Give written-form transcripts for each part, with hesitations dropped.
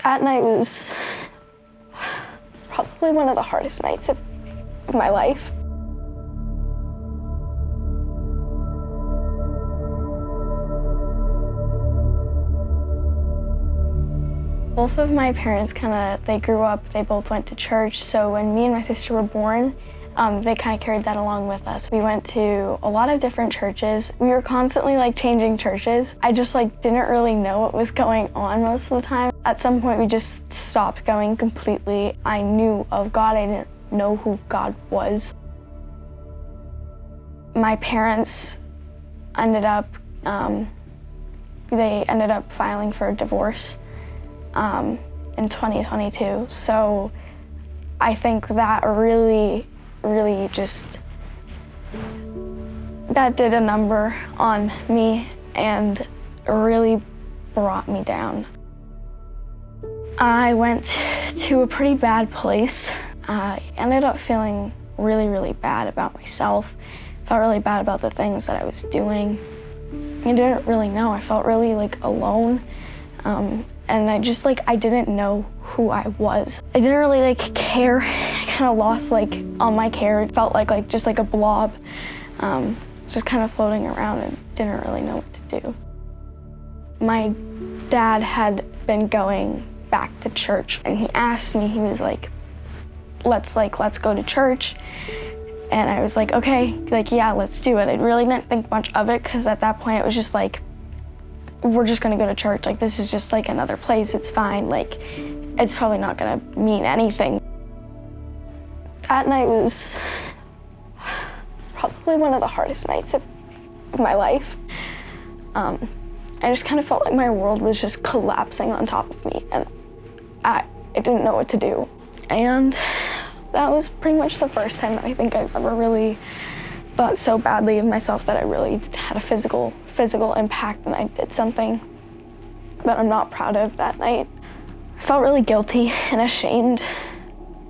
That night was probably one of the hardest nights of my life. Both of my parents they grew up, they both went to church, so when me and my sister were born, they kind of carried that along with us. We went to a lot of different churches. We were constantly changing churches. I just didn't really know what was going on most of the time. At some point we just stopped going completely. I knew of God, I didn't know who God was. My parents ended up filing for a divorce in 2022. So I think that really just, that did a number on me and really brought me down. I went to a pretty bad place. I ended up feeling really bad about myself. Felt really bad about the things that I was doing. I didn't really know. I felt really alone. And I didn't know who I was. I didn't really care. I kind of lost all my care. It felt just a blob, just kind of floating around and didn't really know what to do. My dad had been going back to church and he asked me, he was let's go to church. And I was okay, yeah, let's do it. I really didn't think much of it because at that point it was just we're just gonna go to church. This is just another place, it's fine. It's probably not gonna mean anything. That night was probably one of the hardest nights of my life. I just kind of felt like my world was just collapsing on top of me and I didn't know what to do. And that was pretty much the first time that I think I've ever really thought so badly of myself that I really had a physical impact and I did something that I'm not proud of that night. I felt really guilty and ashamed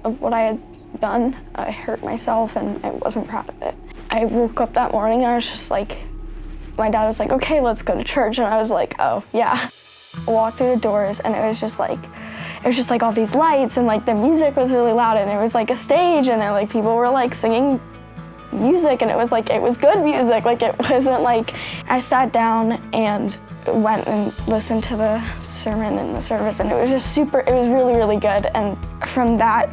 of what I had done. I hurt myself and I wasn't proud of it. I woke up that morning and I was just my dad was okay, let's go to church. And I was oh yeah. I walked through the doors and it was just all these lights and the music was really loud and there was a stage and then people were singing music and it was good music. It wasn't I sat down and went and listened to the sermon and the service and it was just it was really good. And from that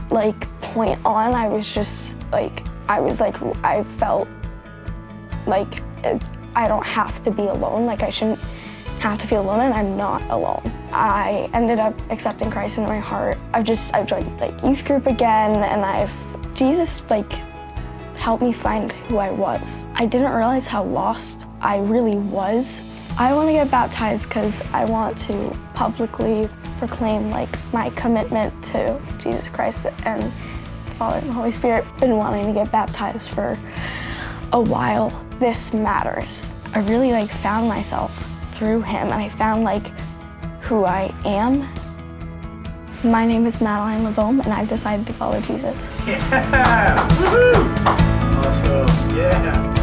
point on, I was just I felt I don't have to be alone. I shouldn't have to feel alone and I'm not alone. I ended up accepting Christ into my heart. I've joined youth group again and Jesus helped me find who I was. I didn't realize how lost I really was. I want to get baptized because I want to publicly proclaim my commitment to Jesus Christ and the Father and the Holy Spirit. I've been wanting to get baptized for a while. This matters. I really found myself through him and I found who I am. My name is Madeline and I've decided to follow Jesus. Yeah! Woohoo! Awesome, yeah!